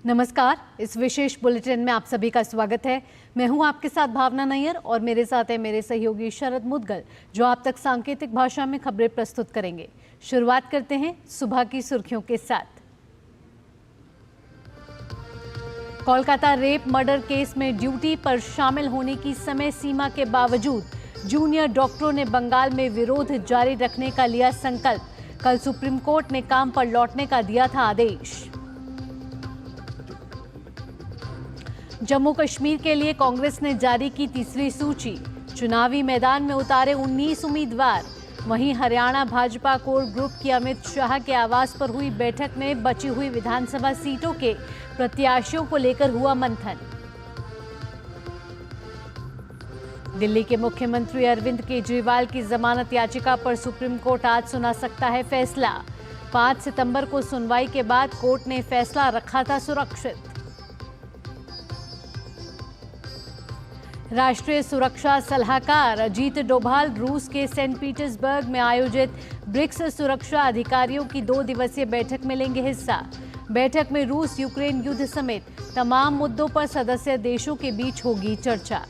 नमस्कार, इस विशेष बुलेटिन में आप सभी का स्वागत है। मैं हूं आपके साथ भावना नैयर और मेरे साथ है मेरे सहयोगी शरद मुदगल, जो आप तक सांकेतिक भाषा में खबरें प्रस्तुत करेंगे। शुरुआत करते हैं सुबह की सुर्खियों के साथ। कोलकाता रेप मर्डर केस में ड्यूटी पर शामिल होने की समय सीमा के बावजूद जूनियर डॉक्टरों ने बंगाल में विरोध जारी रखने का लिया संकल्प। कल सुप्रीम कोर्ट ने काम पर लौटने का दिया था आदेश। जम्मू कश्मीर के लिए कांग्रेस ने जारी की तीसरी सूची। चुनावी मैदान में उतारे 19 उम्मीदवार। वहीं हरियाणा भाजपा कोर ग्रुप की अमित शाह के आवास पर हुई बैठक में बची हुई विधानसभा सीटों के प्रत्याशियों को लेकर हुआ मंथन। दिल्ली के मुख्यमंत्री अरविंद केजरीवाल की जमानत याचिका पर सुप्रीम कोर्ट आज सुना सकता है फैसला। 5 सितंबर को सुनवाई के बाद कोर्ट ने फैसला रखा था सुरक्षित। राष्ट्रीय सुरक्षा सलाहकार अजीत डोभाल रूस के सेंट पीटर्सबर्ग में आयोजित ब्रिक्स सुरक्षा अधिकारियों की 2 दिवसीय बैठक में लेंगे हिस्सा। बैठक में रूस यूक्रेन युद्ध समेत तमाम मुद्दों पर सदस्य देशों के बीच होगी चर्चा।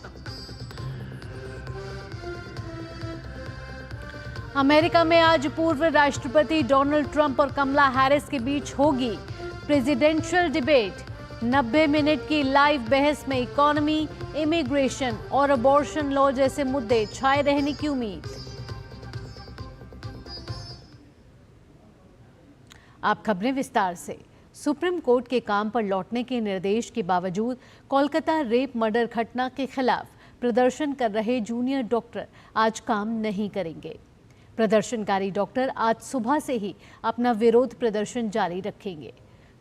अमेरिका में आज पूर्व राष्ट्रपति डोनाल्ड ट्रंप और कमला हैरिस के बीच होगी प्रेसिडेंशियल डिबेट। 90 मिनट की लाइव बहस में इकोनॉमी, इमिग्रेशन और अबॉर्शन लॉ जैसे मुद्दे छाए रहने की उम्मीद। आप खबरें विस्तार से। सुप्रीम कोर्ट के काम पर लौटने के निर्देश के बावजूद कोलकाता रेप मर्डर घटना के खिलाफ प्रदर्शन कर रहे जूनियर डॉक्टर आज काम नहीं करेंगे। प्रदर्शनकारी डॉक्टर आज सुबह से ही अपना विरोध प्रदर्शन जारी रखेंगे।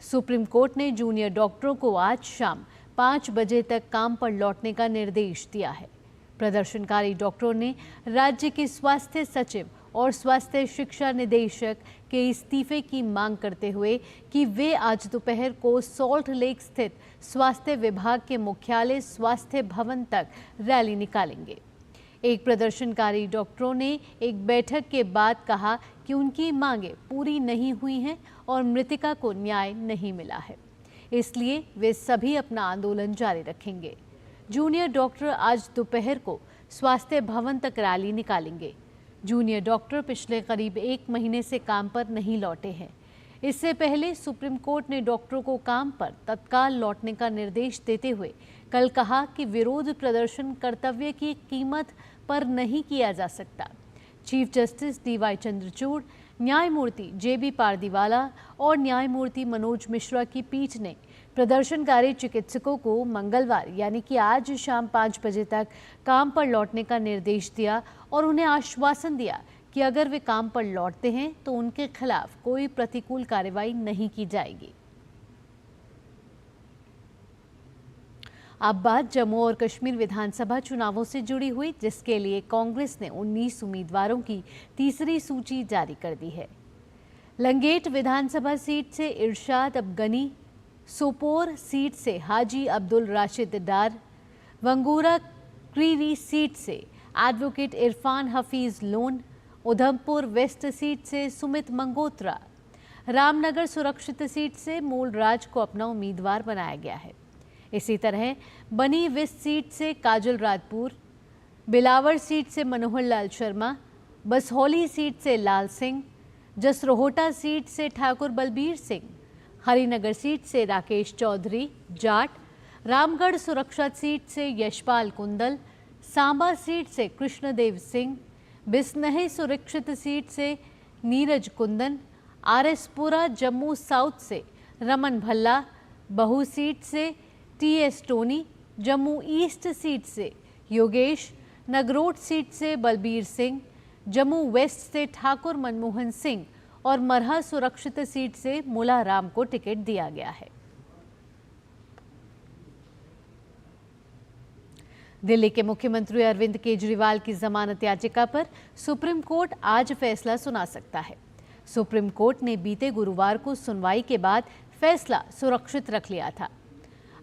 सुप्रीम कोर्ट ने जूनियर डॉक्टरों को आज शाम 5 बजे तक काम पर लौटने का निर्देश दिया है। प्रदर्शनकारी डॉक्टरों ने राज्य के स्वास्थ्य सचिव और स्वास्थ्य शिक्षा निदेशक के इस्तीफे की मांग करते हुए कि वे आज दोपहर को सॉल्ट लेक स्थित स्वास्थ्य विभाग के मुख्यालय स्वास्थ्य भवन तक रैली निकालेंगे। एक प्रदर्शनकारी डॉक्टरों ने एक बैठक के बाद कहा कि उनकी मांगें पूरी नहीं हुई हैं और मृतिका को न्याय नहीं मिला है, इसलिए वे सभी अपना आंदोलन जारी रखेंगे। जूनियर डॉक्टर आज दोपहर को स्वास्थ्य भवन तक रैली निकालेंगे। जूनियर डॉक्टर पिछले करीब 1 महीने से काम पर नहीं लौटे हैं। इससे पहले सुप्रीम कोर्ट ने डॉक्टरों को काम पर तत्काल लौटने का निर्देश देते हुए कल कहा कि विरोध प्रदर्शन कर्तव्य की कीमत पर नहीं किया जा सकता। चीफ जस्टिस DY चंद्रचूड़, न्यायमूर्ति JB पारदीवाला और न्यायमूर्ति मनोज मिश्रा की पीठ ने प्रदर्शनकारी चिकित्सकों को मंगलवार यानी कि आज शाम 5 बजे तक काम पर लौटने का निर्देश दिया और उन्हें आश्वासन दिया कि अगर वे काम पर लौटते हैं तो उनके खिलाफ कोई प्रतिकूल कार्रवाई नहीं की जाएगी। अब बात जम्मू और कश्मीर विधानसभा चुनावों से जुड़ी हुई, जिसके लिए कांग्रेस ने 19 उम्मीदवारों की तीसरी सूची जारी कर दी है। लंगेट विधानसभा सीट से इरशाद अबगनी, सोपोर सीट से हाजी अब्दुल राशिद डार, वंगूरा क्रीरी सीट से advocate Irfan Hafeez loan, Udhampur waste seat से सुमित मंगोत्रा, रामनगर सुरक्षित सीट से मूल राज को अपना उम्मीदवार बनाया गया है। इसी तरह बनी वेस्ट सीट से काजल राजपूर, बिलावर सीट से मनोहर लाल शर्मा, बसहौली सीट से लाल सिंह, जसरोहटा सीट से ठाकुर बलबीर सिंह, हरिनगर सीट से राकेश चौधरी जाट, रामगढ़ सुरक्षा सीट से यशपाल कुंदल, सांबा सीट से कृष्णदेव सिंह, बिसनही सुरक्षित सीट से नीरज कुंदन, आरएसपुरा जम्मू साउथ से रमन भल्ला, बहू सीट से TS Tony, Jammu east seat से योगेश, नगरोट सीट से बलबीर सिंह, जम्मू वेस्ट से ठाकुर मनमोहन सिंह और मरहा सुरक्षित सीट से मुला राम को टिकट दिया गया है। दिल्ली के मुख्यमंत्री अरविंद केजरीवाल की जमानत याचिका पर सुप्रीम कोर्ट आज फैसला सुना सकता है। सुप्रीम कोर्ट ने बीते गुरुवार को सुनवाई के बाद फैसला सुरक्षित रख लिया था।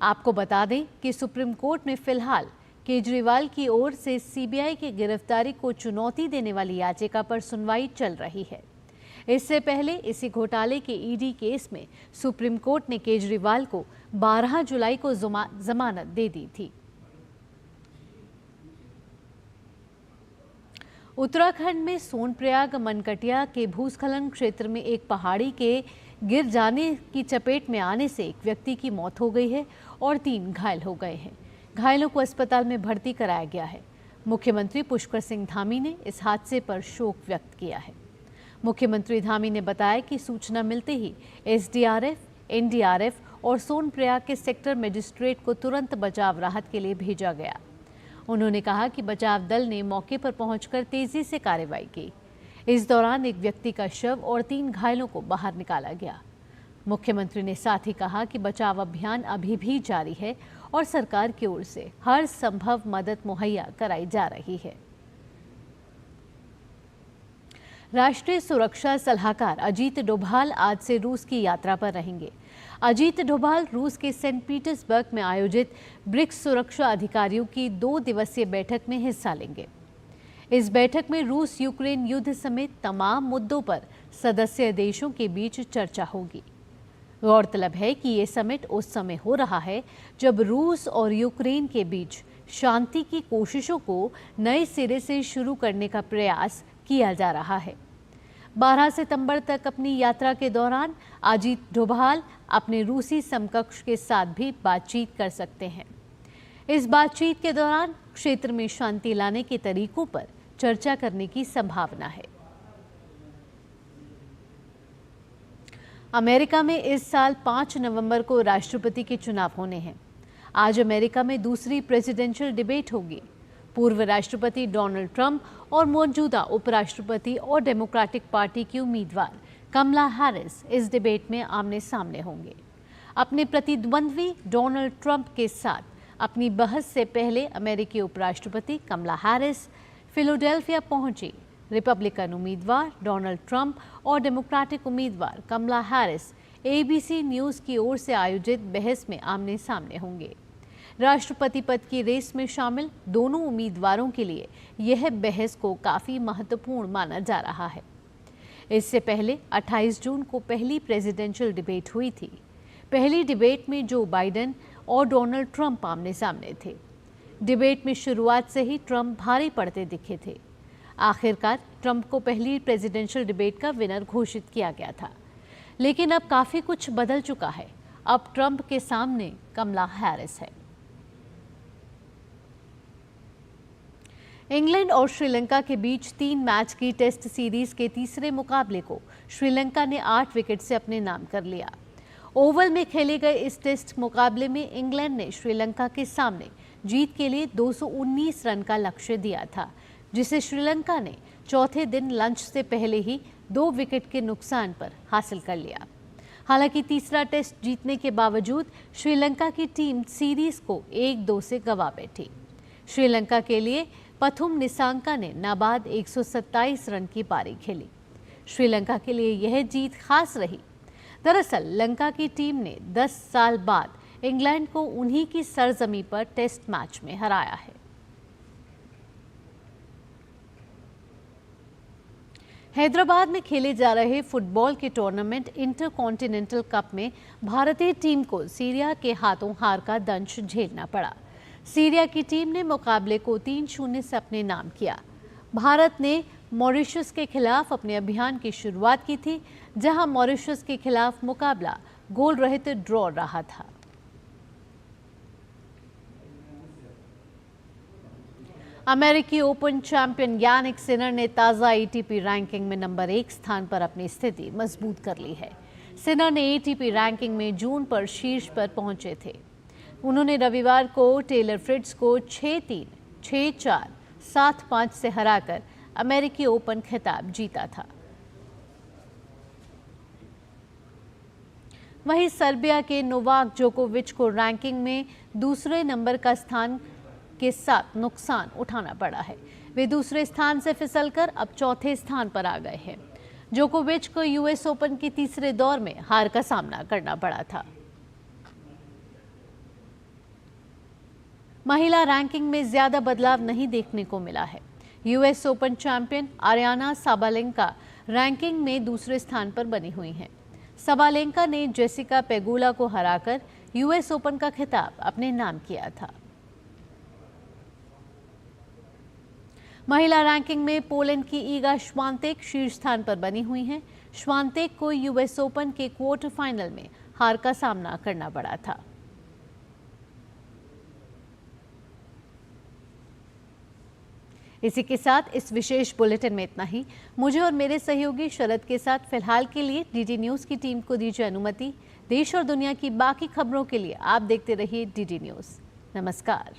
आपको बता दें कि सुप्रीम कोर्ट में फिलहाल केजरीवाल की ओर से CBI की गिरफ्तारी को चुनौती देने वाली याचिका पर सुनवाई चल रही है। इससे पहले इसी घोटाले के ईडी केस में सुप्रीम कोर्ट ने केजरीवाल को 12 जुलाई को जमानत दे दी थी। उत्तराखंड में सोनप्रयाग मनकटिया के भूस्खलन क्षेत्र में एक पहाड़ी के गिर जाने की चपेट में आने से एक व्यक्ति की मौत हो गई है और 3 घायल हो गए हैं। घायलों को अस्पताल में भर्ती कराया गया है। मुख्यमंत्री पुष्कर सिंह धामी ने इस हादसे पर शोक व्यक्त किया है। मुख्यमंत्री धामी ने बताया कि सूचना मिलते ही एसडीआरएफ, एनडीआरएफ और सोनप्रयाग के सेक्टर मजिस्ट्रेट को तुरंत बचाव राहत के लिए भेजा गया। उन्होंने कहा कि बचाव दल ने मौके पर पहुंचकर तेजी से कार्रवाई की। इस दौरान एक व्यक्ति का शव और 3 घायलों को बाहर निकाला गया। मुख्यमंत्री ने साथ ही कहा कि बचाव अभियान अभी भी जारी है और सरकार की ओर से हर संभव मदद मुहैया कराई जा रही है। राष्ट्रीय सुरक्षा सलाहकार अजीत डोभाल आज से रूस की यात्रा पर रहेंगे। अजीत डोभाल रूस के सेंट पीटर्सबर्ग में आयोजित ब्रिक्स सुरक्षा अधिकारियों की 2 दिवसीय बैठक में हिस्सा लेंगे। इस बैठक में रूस यूक्रेन युद्ध समेत तमाम मुद्दों पर सदस्य देशों के बीच चर्चा होगी। गौरतलब है कि ये समिट उस समय हो रहा है जब रूस और यूक्रेन के बीच शांति की कोशिशों को नए सिरे से शुरू करने का प्रयास किया जा रहा है। 12 सितंबर तक अपनी यात्रा के दौरान अजीत डोभाल अपने रूसी समकक्ष के साथ भी बातचीत कर सकते हैं। इस बातचीत के दौरान क्षेत्र में शांति लाने के तरीकों पर चर्चा करने की संभावना है। अमेरिका में इस साल 5 नवंबर को राष्ट्रपति के चुनाव होने हैं। आज अमेरिका में दूसरी प्रेसिडेंशियल डिबेट होगी। पूर्व राष्ट्रपति डोनाल्ड ट्रंप और मौजूदा उपराष्ट्रपति और डेमोक्रेटिक पार्टी की उम्मीदवार कमला हैरिस इस डिबेट में आमने सामने होंगे। अपने प्रतिद्वंद्वी डोनाल्ड ट्रंप के साथ अपनी बहस से पहले अमेरिकी उपराष्ट्रपति कमला हैरिस फिलाडेल्फिया पहुंची। रिपब्लिकन उम्मीदवार डोनाल्ड ट्रंप और डेमोक्रेटिक उम्मीदवार कमला हैरिस एबीसी न्यूज़ की ओर से आयोजित बहस में आमने सामने होंगे। राष्ट्रपति पद की रेस में शामिल दोनों उम्मीदवारों के लिए यह बहस को काफ़ी महत्वपूर्ण माना जा रहा है। इससे पहले 28 जून को पहली प्रेसिडेंशियल डिबेट हुई थी। पहली डिबेट में जो बाइडेन और डोनाल्ड ट्रंप आमने सामने थे। डिबेट में शुरुआत से ही ट्रंप भारी पड़ते दिखे थे। आखिरकार ट्रंप को पहली प्रेसिडेंशियल डिबेट का विनर घोषित किया गया था, लेकिन अब काफ़ी कुछ बदल चुका है। अब ट्रंप के सामने कमला हैरिस है। इंग्लैंड और श्रीलंका के बीच 3 मैच की टेस्ट सीरीज के तीसरे मुकाबले को श्रीलंका ने 8 विकेट से अपने नाम कर लिया। ओवल में खेले गए इस टेस्ट मुकाबले में इंग्लैंड ने श्रीलंका के सामने जीत के लिए 219 रन का लक्ष्य दिया था, जिसे श्रीलंका ने चौथे दिन लंच से पहले ही 2 विकेट के नुकसान पर हासिल कर लिया। हालांकि तीसरा टेस्ट जीतने के बावजूद श्रीलंका की टीम सीरीज को 1-2 से गंवा बैठी। श्रीलंका के लिए पथुम निसांका ने नाबाद 127 रन की पारी खेली। श्रीलंका के लिए यह जीत खास रही। दरअसल लंका की टीम ने 10 साल बाद इंग्लैंड को उन्हीं की सरजमी पर टेस्ट मैच में हराया है। हैदराबाद में खेले जा रहे फुटबॉल के टूर्नामेंट इंटरकॉन्टिनेंटल कप में भारतीय टीम को सीरिया के हाथों हार का दंश झेलना पड़ा। सीरिया की टीम ने मुकाबले को 3-0 से अपने नाम किया। भारत ने मॉरिशस के खिलाफ अपने अभियान की शुरुआत की थी, जहां मॉरिशस के खिलाफ मुकाबला गोल रहित ड्रॉ रहा था। अमेरिकी ओपन चैंपियन यानिक सिनर ने ताज़ा एटीपी रैंकिंग में नंबर 1 स्थान पर अपनी स्थिति मजबूत कर ली है। सिनर ने एटीपी रैंकिंग में जून पर शीर्ष पर पहुंचे थे। उन्होंने रविवार को टेलर फ्रिट्ज को 6-3, 6-4, 7-5 से हराकर अमेरिकी ओपन खिताब जीता था। वहीं सर्बिया के नोवाक जोकोविच को रैंकिंग में दूसरे नंबर का स्थान के साथ नुकसान उठाना पड़ा है। वे दूसरे स्थान से फिसलकर अब चौथे स्थान पर आ गए हैं। जोकोविच को यूएस ओपन के तीसरे दौर में हार का सामना करना पड़ा था। महिला रैंकिंग में ज्यादा बदलाव नहीं देखने को मिला है। US open champion Aryna Sabalenka ranking में दूसरे स्थान पर बनी हुई हैं। सबालेंका ने जेसिका पेगुला को हराकर यूएस ओपन का खिताब अपने नाम किया था। महिला रैंकिंग में पोलैंड की ईगा श्वांतेक शीर्ष स्थान पर बनी हुई हैं। श्वांतेक को यूएस ओपन के क्वार्टर फाइनल में हार का सामना करना पड़ा था। इसी के साथ इस विशेष बुलेटिन में इतना ही। मुझे और मेरे सहयोगी शरद के साथ फिलहाल के लिए डीडी न्यूज की टीम को दीजिए अनुमति। देश और दुनिया की बाकी खबरों के लिए आप देखते रहिए डीडी न्यूज। नमस्कार।